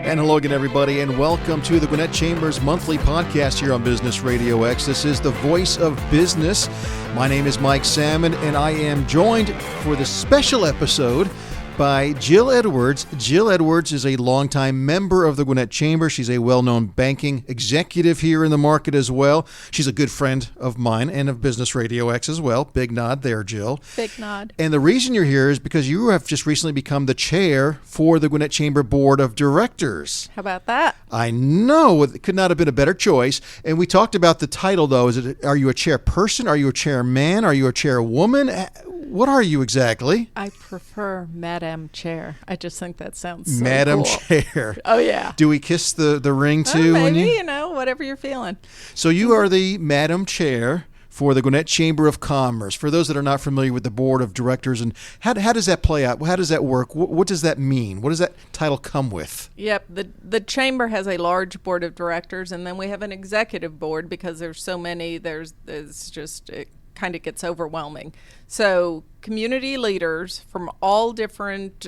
And hello again, everybody, and welcome to the Gwinnett Chamber's monthly podcast here on Business Radio X. This is the Voice of Business. My name is Mike Salmon, and I am joined for the special episode by Jill Edwards. Jill Edwards is a longtime member of the Gwinnett Chamber. She's a well-known banking executive here in the market as well. She's a good friend of mine and of Business Radio X as well. Big nod there, Jill. Big nod. And the reason you're here is because you have just recently become the chair for the Gwinnett Chamber Board of Directors. How about that? I know. It could not have been a better choice. And we talked about the title, though. Are you a chairperson? Are you a chairman? Are you a chairwoman? What are you exactly? I prefer Madam Chair. I just think that sounds so Madam cool. Chair. Oh, yeah. Do we kiss the ring, too? Maybe, whatever you're feeling. So you are the Madam Chair for the Gwinnett Chamber of Commerce. For those that are not familiar with the Board of Directors, and how does that play out? How does that work? What does that mean? What does that title come with? Yep. The Chamber has a large Board of Directors, and then we have an executive board because there's so many. It kind of gets overwhelming. So community leaders from all different,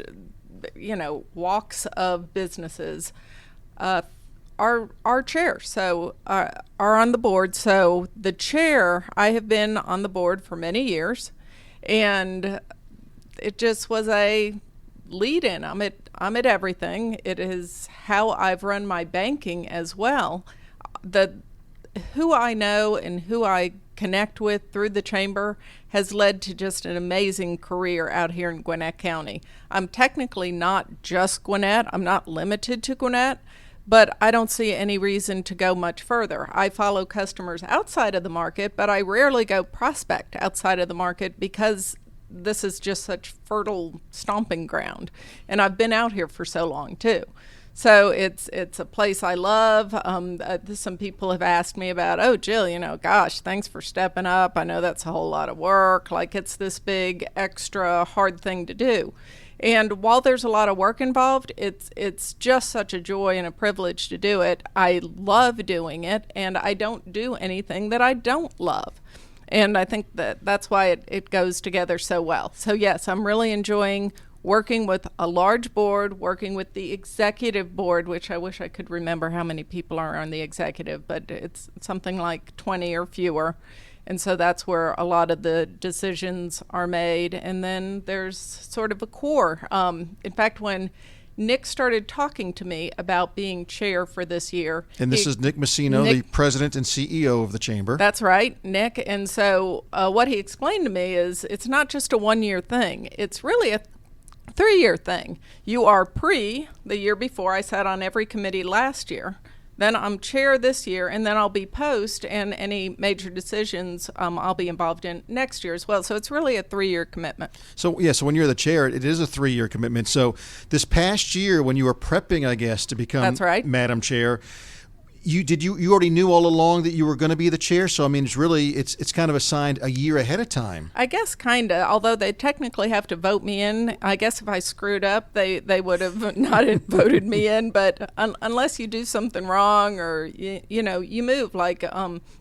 walks of businesses are chairs, so are on the board. So the chair, I have been on the board for many years, and it just was a lead-in. I'm at everything. It is how I've run my banking as well. Who I know and who I connect with through the chamber has led to just an amazing career out here in Gwinnett County. I'm technically not just Gwinnett. I'm not limited to Gwinnett, but I don't see any reason to go much further. I follow customers outside of the market, but I rarely go prospect outside of the market because this is just such fertile stomping ground. And I've been out here for so long too. So it's a place I love. Some people have asked me about, oh, Jill, gosh, thanks for stepping up. I know that's a whole lot of work. Like, it's this big, extra hard thing to do. And while there's a lot of work involved, it's just such a joy and a privilege to do it. I love doing it, and I don't do anything that I don't love. And I think that's why it goes together so well. So, yes, I'm really enjoying working with a large board, working with the executive board, which I wish I could remember how many people are on the executive, but it's something like 20 or fewer. And so that's where a lot of the decisions are made. And then there's sort of a core. In fact, when Nick started talking to me about being chair for this year. And this is Nick Messino, the president and CEO of the chamber. That's right, Nick. And so what he explained to me is it's not just a one-year thing. It's really a 3-year thing. You are the year before. I sat on every committee last year. Then I'm chair this year, and then I'll be post, and any major decisions I'll be involved in next year as well. So it's really a 3-year commitment. So when you're the chair, it is a 3-year commitment. So this past year, when you were prepping, I guess, to become That's right. Madam Chair, you already knew all along that you were going to be the chair? So, I mean, it's kind of assigned a year ahead of time. I guess kind of, although they technically have to vote me in. I guess if I screwed up, they would have not voted me in. But unless you do something wrong or, you move, like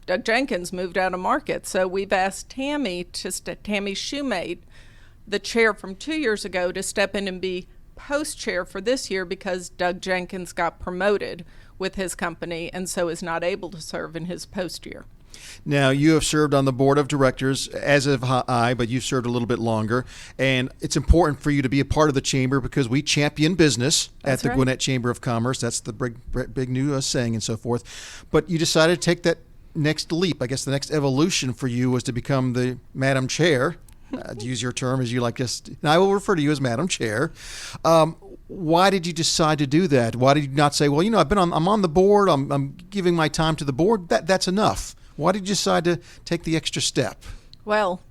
Doug Jenkins moved out of market. So we've asked Tammy Shoemate, the chair from 2 years ago, to step in and be post-chair for this year because Doug Jenkins got promoted with his company and so is not able to serve in his post year. Now, you have served on the board of directors, as have I, but you've served a little bit longer. And it's important for you to be a part of the chamber because we champion business at the Gwinnett Chamber of Commerce. That's the big new saying and so forth. But you decided to take that next leap. I guess the next evolution for you was to become the Madam Chair. To use your term as you like us. And I will refer to you as Madam Chair. Why did you decide to do that? Why did you not say, well, I'm on the board. I'm giving my time to the board. That's enough. Why did you decide to take the extra step? Well,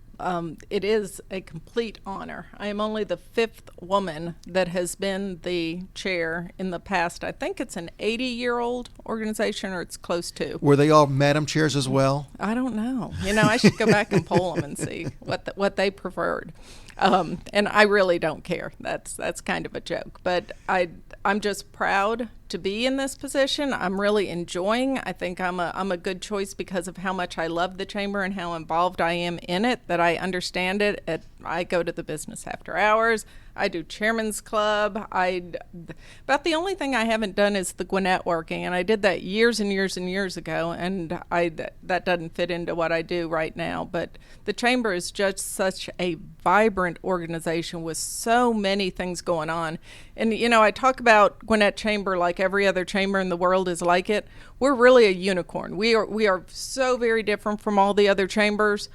it is a complete honor. I am only the 5th woman that has been the chair in the past. I think it's an 80-year-old organization, or it's close to. Were they all Madam Chairs as well? I don't know. I should go back and poll them and see what they preferred. And I really don't care. That's kind of a joke. But I'm just proud to be in this position. I'm really enjoying. I think I'm a good choice because of how much I love the chamber and how involved I am in it, that I understand it at I go to the business after hours. I do chairman's club. About the only thing I haven't done is the Gwinnett working, and I did that years and years and years ago, and that doesn't fit into what I do right now. But the chamber is just such a vibrant organization with so many things going on. And I talk about Gwinnett Chamber like every other chamber in the world is like it. We're really a unicorn. We are so very different from all the other chambers.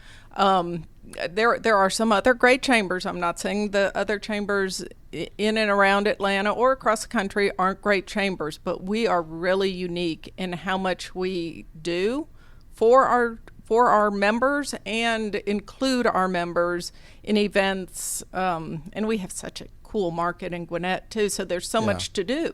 There are some other great chambers. I'm not saying the other chambers in and around Atlanta or across the country aren't great chambers, but we are really unique in how much we do for our members and include our members in events. And we have such a cool market in Gwinnett too, so there's so much to do.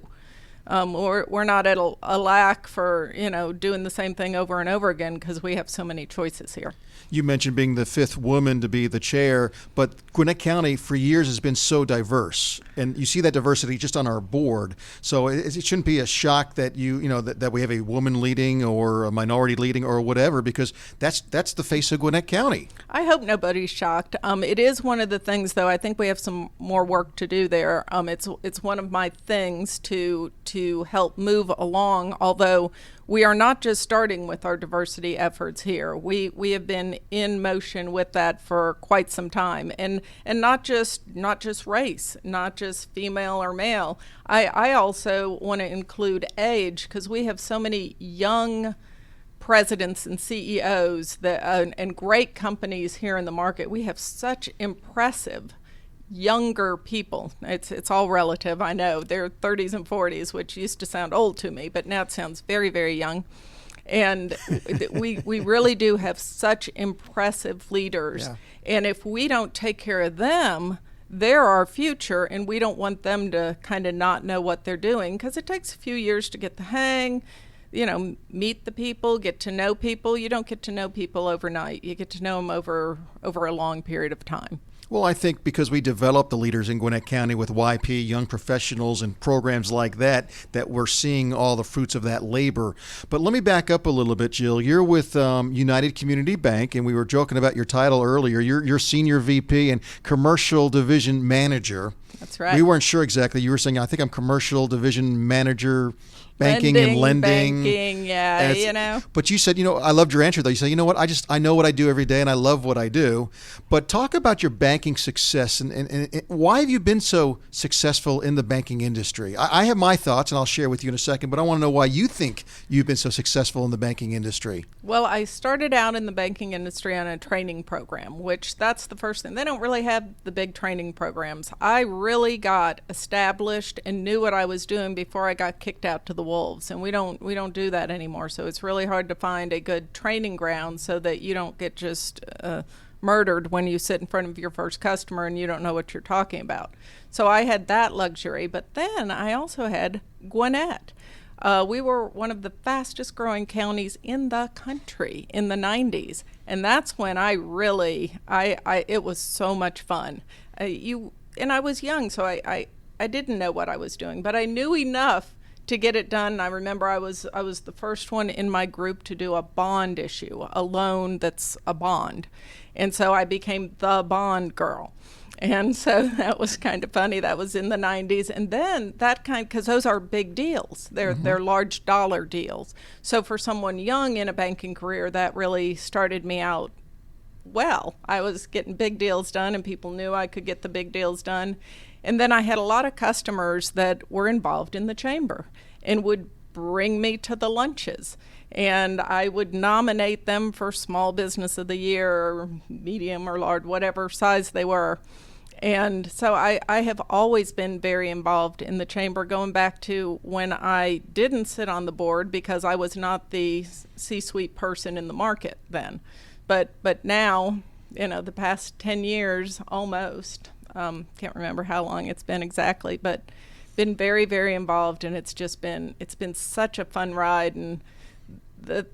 We're not at a lack for doing the same thing over and over again because we have so many choices here. You mentioned being the fifth woman to be the chair, but Gwinnett County for years has been so diverse, and you see that diversity just on our board. So it shouldn't be a shock that that we have a woman leading or a minority leading or whatever, because that's the face of Gwinnett County. I hope nobody's shocked. It is one of the things, though. I think we have some more work to do there. It's one of my things to help move along, although we are not just starting with our diversity efforts here. We have been in motion with that for quite some time, and not just race, not just female or male. I also want to include age, because we have so many young presidents and CEOs and great companies here in the market. We have such impressive younger people. It's all relative, I know. They're 30s and 40s, which used to sound old to me, but now it sounds very, very young. And we really do have such impressive leaders. Yeah. And if we don't take care of them, they're our future, and we don't want them to kind of not know what they're doing, because it takes a few years to get the hang, meet the people, get to know people. You don't get to know people overnight. You get to know them over a long period of time. Well, I think because we developed the leaders in Gwinnett County with YP, young professionals, and programs like that we're seeing all the fruits of that labor. But let me back up a little bit, Jill. You're with United Community Bank, and we were joking about your title earlier. You're Senior VP and Commercial Division Manager. That's right. We weren't sure exactly. You were saying, I think I'm Commercial Division Manager, banking and lending. Banking, yeah, But you said, I loved your answer, though. You said, I know what I do every day, and I love what I do. But talk about your banking success, and why have you been so successful in the banking industry? I have my thoughts, and I'll share with you in a second, but I want to know why you think you've been so successful in the banking industry. Well, I started out in the banking industry on a training program, which that's the first thing. They don't really have the big training programs. I really got established and knew what I was doing before I got kicked out to the wolves, and we don't do that anymore. So it's really hard to find a good training ground so that you don't get just murdered when you sit in front of your first customer and you don't know what you're talking about. So I had that luxury, but then I also had Gwinnett. We were one of the fastest growing counties in the country in the 90s, and that's when I it was so much fun. And I was young, so I didn't know what I was doing, but I knew enough to get it done. I remember I was the first one in my group to do a bond issue, a loan that's a bond. And so I became the bond girl. And so that was kind of funny. That was in the 90s. And then because those are big deals. They're large dollar deals. So for someone young in a banking career, that really started me out well. I was getting big deals done, and people knew I could get the big deals done. And then I had a lot of customers that were involved in the chamber and would bring me to the lunches. And I would nominate them for Small Business of the Year, or medium or large, whatever size they were. And so I have always been very involved in the chamber, going back to when I didn't sit on the board because I was not the C-suite person in the market then. But now, the past 10 years almost, can't remember how long it's been exactly, but been very, very involved, and it's been such a fun ride. And the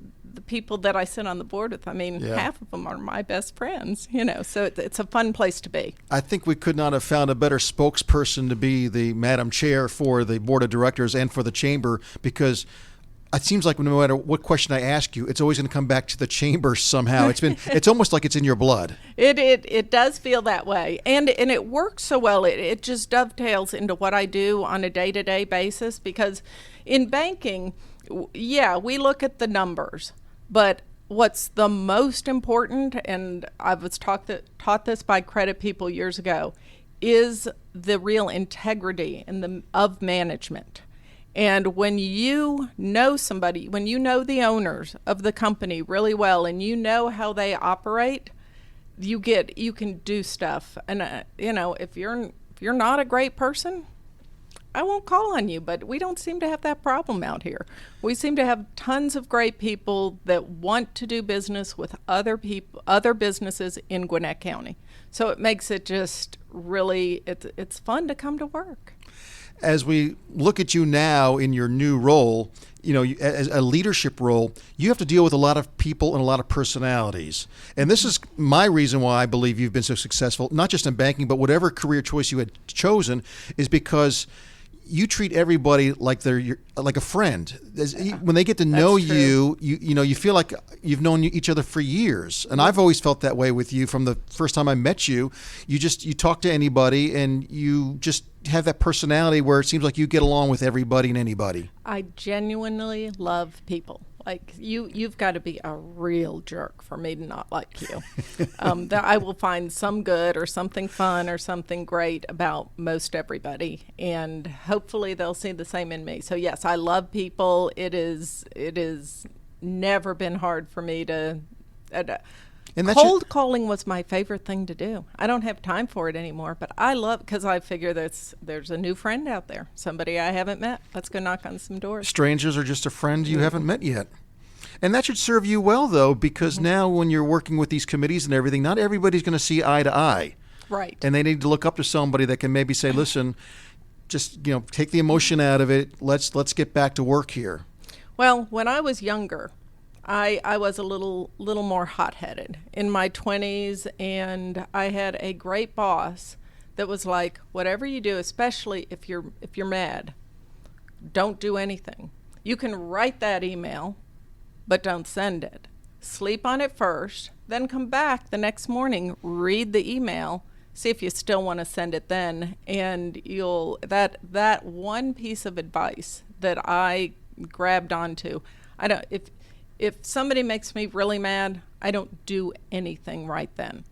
people that I sit on the board with, half of them are my best friends, so it's a fun place to be. I think we could not have found a better spokesperson to be the Madam Chair for the Board of Directors and for the Chamber, because it seems like no matter what question I ask you, it's always going to come back to the chamber somehow. It's almost like it's in your blood. It does feel that way, and it works so well. It just dovetails into what I do on a day-to-day basis, because in banking, yeah, we look at the numbers, but what's the most important, and I was taught this by credit people years ago, is the real integrity of management. And when you know somebody, when you know the owners of the company really well, and you know how they operate, you can do stuff. And if you're not a great person, I won't call on you. But we don't seem to have that problem out here. We seem to have tons of great people that want to do business with other businesses in Gwinnett County. So it makes it just really, it's fun to come to work. As we look at you now in your new role, as a leadership role, you have to deal with a lot of people and a lot of personalities. And this is my reason why I believe you've been so successful, not just in banking, but whatever career choice you had chosen, is because you treat everybody like like a friend. When they get to know you, you feel like you've known each other for years. And I've always felt that way with you from the first time I met you. You talk to anybody, and you just have that personality where it seems like you get along with everybody and anybody. I genuinely love people. Like you've got to be a real jerk for me to not like you. That I will find some good or something fun or something great about most everybody, and hopefully they'll see the same in me. So yes, I love people. It is never been hard for me to. Cold calling was my favorite thing to do. I don't have time for it anymore, but I love, because I figure there's a new friend out there, somebody I haven't met. Let's go knock on some doors. Strangers are just a friend you haven't met yet. And that should serve you well, though, because now when you're working with these committees and everything, not everybody's going to see eye to eye. Right. And they need to look up to somebody that can maybe say, listen, just take the emotion out of it. Let's get back to work here. Well, when I was younger, I was a little more hot-headed in my 20s, and I had a great boss that was like, whatever you do, especially if you're mad, don't do anything. You can write that email, but don't send it. Sleep on it first, then come back the next morning, read the email, see if you still want to send it then, and that one piece of advice that I grabbed onto. If somebody makes me really mad, I don't do anything right then.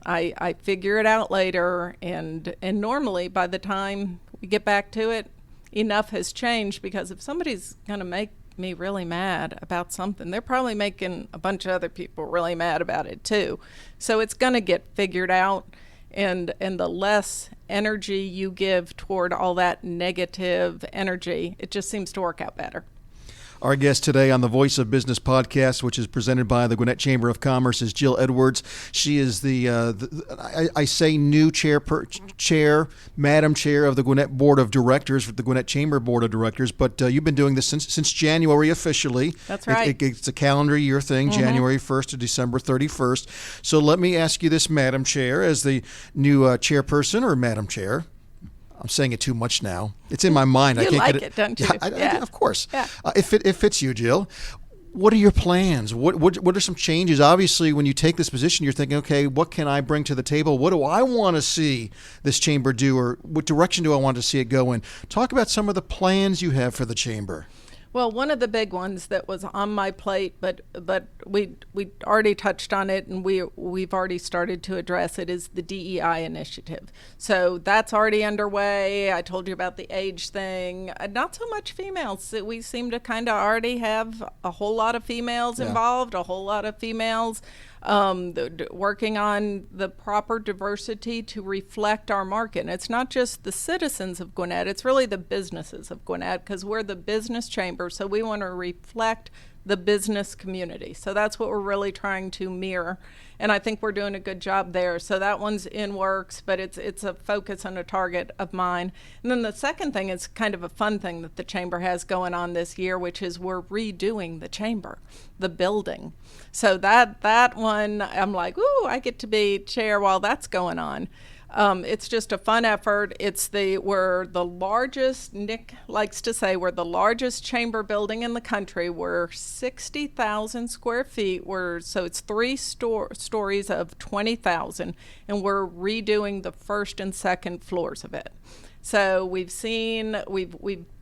I figure it out later, and normally by the time we get back to it, enough has changed, because if somebody's going to make me really mad about something, they're probably making a bunch of other people really mad about it too. So it's going to get figured out, and the less energy you give toward all that negative energy, it just seems to work out better. Our guest today on the Voice of Business podcast, which is presented by the Gwinnett Chamber of Commerce, is Jill Edwards. She is I say new Madam Chair of the Gwinnett Board of Directors, the Gwinnett Chamber Board of Directors. But you've been doing this since January officially. That's right. It's a calendar year thing, January 1st to December 31st. So let me ask you this, Madam Chair, as the new chairperson or Madam Chair. I'm saying it too much now. It's in my mind. You I can't like get it, don't you? Yeah, of course. Yeah. It fits you, Jill. What are your plans? What are some changes? Obviously, when you take this position, you're thinking, okay, what can I bring to the table? What do I want to see this chamber do, or what direction do I want to see it go in? Talk about some of the plans you have for the chamber. Well, one of the big ones that was on my plate, but we already touched on it, and we've already started to address it, is the DEI initiative. So that's already underway. I told you about the age thing. Not so much females. We seem to kind of already have a whole lot of females involved, a whole lot of females working on the proper diversity to reflect our market. And it's not just the citizens of Gwinnett, it's really the businesses of Gwinnett, because we're the business chamber, so we want to reflect the business community. So that's what we're really trying to mirror, and I think we're doing a good job there. So that one's in works, but it's a focus and a target of mine. And then the second thing is kind of a fun thing that the chamber has going on this year, which is we're redoing the chamber, the building. So that one, I'm like, ooh, I get to be chair while that's going on. It's just a fun effort. We're the largest, Nick likes to say, we're the largest chamber building in the country. We're 60,000 square feet. So it's three stories of 20,000, and we're redoing the first and second floors of it. So we've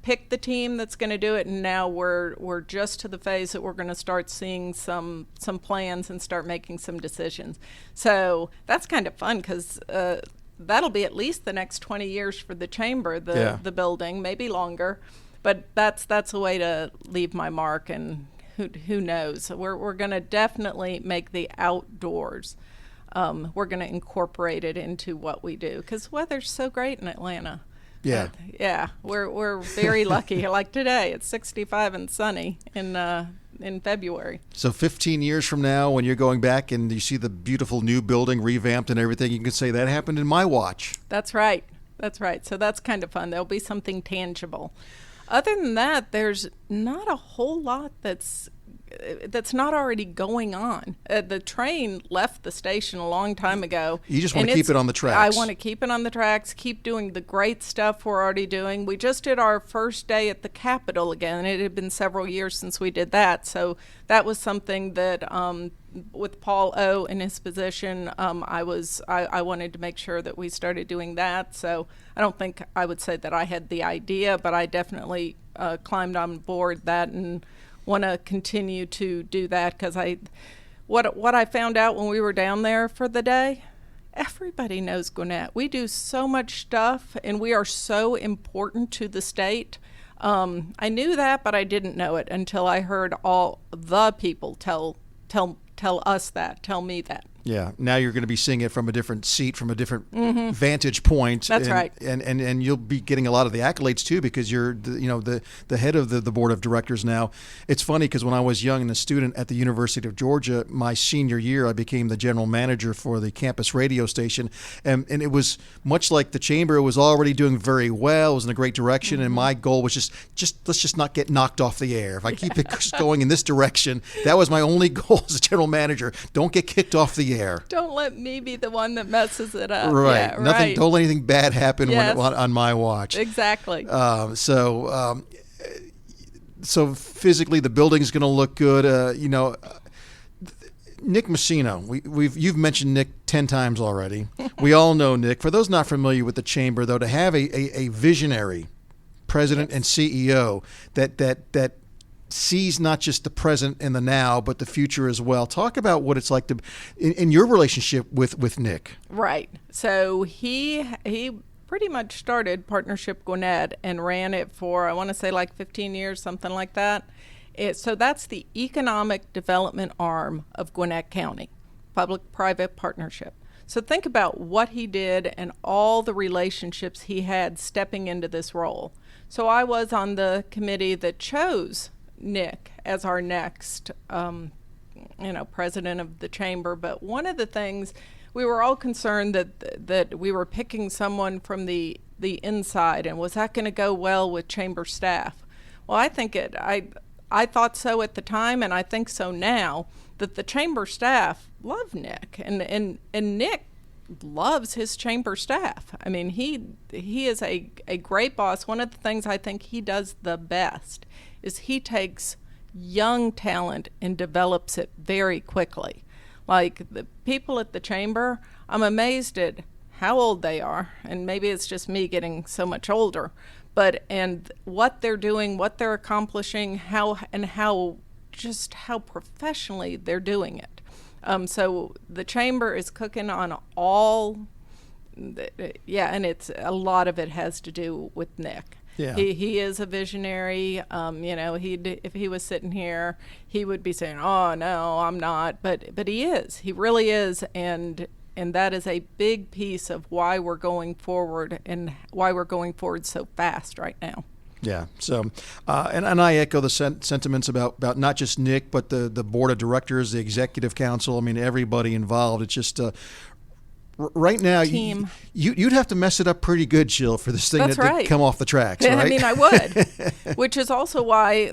picked the team that's going to do it, and now we're just to the phase that we're going to start seeing some plans and start making some decisions. So that's kind of fun because that'll be at least the next 20 years for the chamber, the building, maybe longer. But that's a way to leave my mark, and who knows? We're going to definitely make the outdoors. We're going to incorporate it into what we do because weather's so great in Atlanta. Yeah. Yeah, we're very lucky. Like today, it's 65 and sunny in February. So 15 years from now, when you're going back and you see the beautiful new building revamped and everything, you can say that happened in my watch. That's right. So that's kind of fun. There'll be something tangible. Other than that, there's not a whole lot that's not already going on. The train left the station a long time ago. You just want to keep it on the tracks. I want to keep it on the tracks, keep doing the great stuff we're already doing. We just did our first day at the Capitol again. It had been several years since we did that. So that was something that with Paul O. in his position, I wanted to make sure that we started doing that. So I don't think I would say that I had the idea, but I definitely climbed on board that and want to continue to do that because what I found out when we were down there for the day, everybody knows Gwinnett. We do so much stuff, and we are so important to the state. I knew that, but I didn't know it until I heard all the people tell me that. Yeah, now you're going to be seeing it from a different seat, from a different vantage point. That's right. And you'll be getting a lot of the accolades too because you're the head of the board of directors now. It's funny because when I was young and a student at the University of Georgia, my senior year, I became the general manager for the campus radio station, and it was much like the chamber. It was already doing very well. It was in a great direction, and my goal was just let's just not get knocked off the air. If I keep it going in this direction, that was my only goal as a general manager. Don't get kicked off the air. Don't let me be the one that messes it up. Right. Yeah, Nothing. right. Don't let anything bad happen Yes. on my watch. Exactly. So so physically, the building's going to look good. Nick Messino. You've mentioned Nick 10 times already. We all know Nick. For those not familiar with the chamber, though, to have a visionary president and CEO that sees not just the present and the now, but the future as well. Talk about what it's like to in your relationship with Nick. Right. So he pretty much started Partnership Gwinnett and ran it for, I want to say, like 15 years, something like that. So that's the economic development arm of Gwinnett County, public-private partnership. So think about what he did and all the relationships he had stepping into this role. So I was on the committee that chose Nick as our next president of the chamber. But one of the things, we were all concerned that we were picking someone from the inside, and was that going to go well with chamber staff? Well, I think I thought so at the time, and I think so now, that the chamber staff love Nick, and Nick loves his chamber staff. I mean, he is a great boss. One of the things I think he does the best is he takes young talent and develops it very quickly. Like the people at the chamber, I'm amazed at how old they are, and maybe it's just me getting so much older, and what they're doing, what they're accomplishing, how professionally they're doing it. So the chamber is cooking on all, and it's a lot of it has to do with Nick. Yeah. He is a visionary. If he was sitting here, he would be saying, "Oh no, I'm not," but he is. He really is, and that is a big piece of why we're going forward and why we're going forward so fast right now. Yeah. So, and I echo the sentiments about not just Nick, but the board of directors, the executive council. I mean, everybody involved. It's just right now, you'd have to mess it up pretty good, Jill, for this thing to come off the tracks, right? I mean, I would, which is also why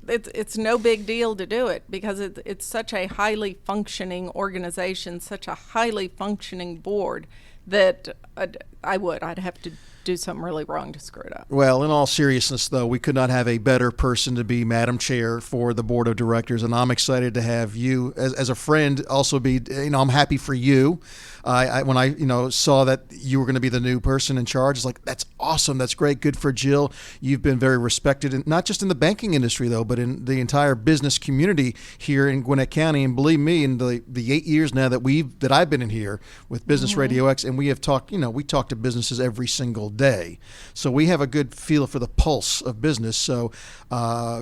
it's no big deal to do it, because it's such a highly functioning organization, such a highly functioning board, that I'd have to do something really wrong to screw it up. Well, in all seriousness, though, we could not have a better person to be Madam Chair for the Board of Directors, and I'm excited to have you as a friend also be, I'm happy for you. When I saw that you were going to be the new person in charge, it's like, that's awesome. That's great. Good for Jill. You've been very respected, and not just in the banking industry, though, but in the entire business community here in Gwinnett County. And believe me, in the 8 years now that I've been in here with Business RadioX, and we have talked, we talk to businesses every single day. So we have a good feel for the pulse of business. So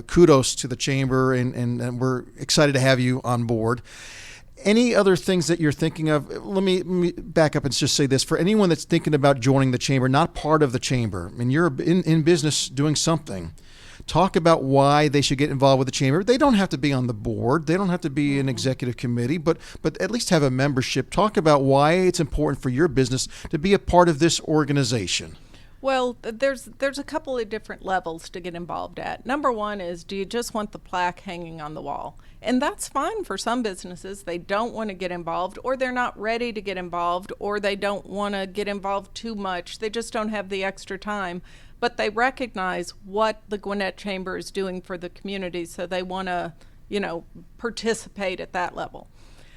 kudos to the Chamber, and we're excited to have you on board. Any other things that you're thinking of? Let me back up and just say this. For anyone that's thinking about joining the Chamber, not part of the Chamber, and you're in business doing something, talk about why they should get involved with the Chamber. They don't have to be on the board. They don't have to be an executive committee, but at least have a membership. Talk about why it's important for your business to be a part of this organization. Well, there's a couple of different levels to get involved at. Number one is, do you just want the plaque hanging on the wall? And that's fine for some businesses. They don't want to get involved, or they're not ready to get involved, or they don't want to get involved too much. They just don't have the extra time. But they recognize what the Gwinnett Chamber is doing for the community, so they want to, participate at that level.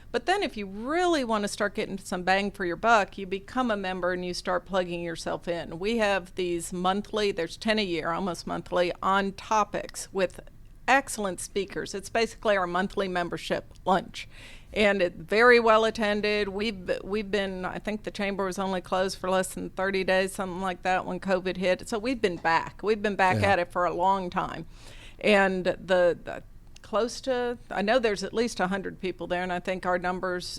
But then if you really want to start getting some bang for your buck, you become a member and you start plugging yourself in. We have these monthly, there's 10 a year, almost monthly, on topics with excellent speakers. It's basically our monthly membership lunch. And it's very well attended. We've been, I think the Chamber was only closed for less than 30 days, something like that, when COVID hit. So we've been back. We've been back at it for a long time. And the close to, I know there's at least 100 people there, and I think our numbers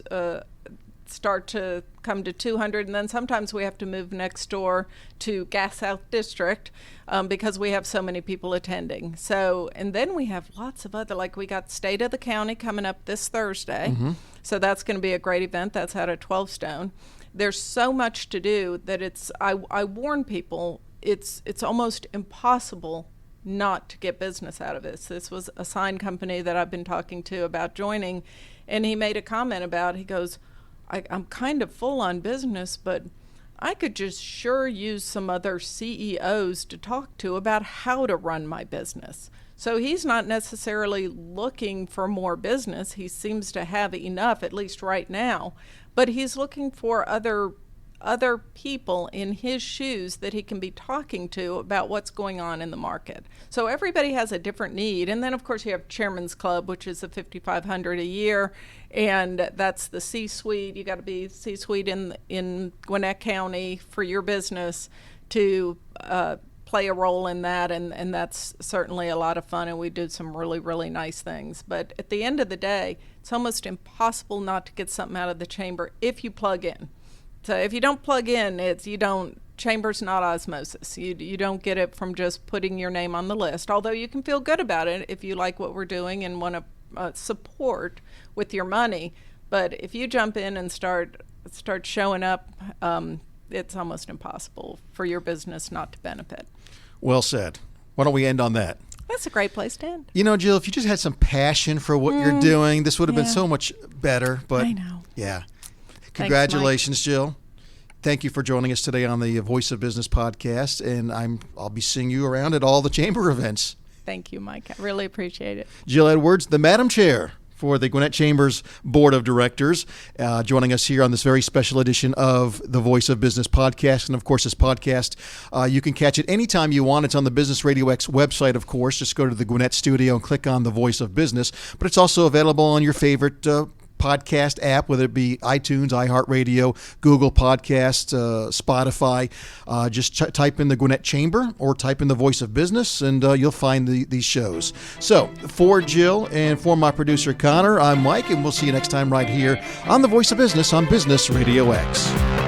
start to come to 200, and then sometimes we have to move next door to Gas South District because we have so many people attending. So, and then we have lots of other, like we got State of the County coming up this Thursday, so that's going to be a great event. That's out at 12 Stone. There's so much to do that I warn people, it's almost impossible not to get business out of this. This was a sign company that I've been talking to about joining, and he made a comment about, he goes, I'm kind of full on business, but I could just sure use some other CEOs to talk to about how to run my business. So he's not necessarily looking for more business. He seems to have enough, at least right now, but he's looking for other people in his shoes that he can be talking to about what's going on in the market. So everybody has a different need. And then, of course, you have Chairman's Club, which is a $5,500 a year, and that's the C-suite. You got to be C-suite in Gwinnett County for your business to play a role in that, and that's certainly a lot of fun, and we do some really, really nice things. But at the end of the day, it's almost impossible not to get something out of the Chamber if you plug in. So if you don't plug in, Chamber's not osmosis. You don't get it from just putting your name on the list, although you can feel good about it if you like what we're doing and want to support with your money. But if you jump in and start showing up, it's almost impossible for your business not to benefit. Well said. Why don't we end on that? That's a great place to end. Jill, if you just had some passion for what you're doing, this would have been so much better. But I know. Yeah. Congratulations, Jill. Thank you for joining us today on the Voice of Business podcast, and I'll be seeing you around at all the Chamber events. Thank you, Mike. I really appreciate it. Jill Edwards, the Madam Chair for the Gwinnett Chamber's Board of Directors, joining us here on this very special edition of the Voice of Business podcast. And, of course, this podcast, you can catch it anytime you want. It's on the Business RadioX website, of course. Just go to the Gwinnett studio and click on the Voice of Business. But it's also available on your favorite podcast app, whether it be iTunes, iHeartRadio, Google Podcasts, Spotify. Just type in the Gwinnett Chamber or type in the Voice of Business, and you'll find these shows. So for Jill and for my producer Connor, I'm Mike, and we'll see you next time right here on the Voice of Business on Business Radio X.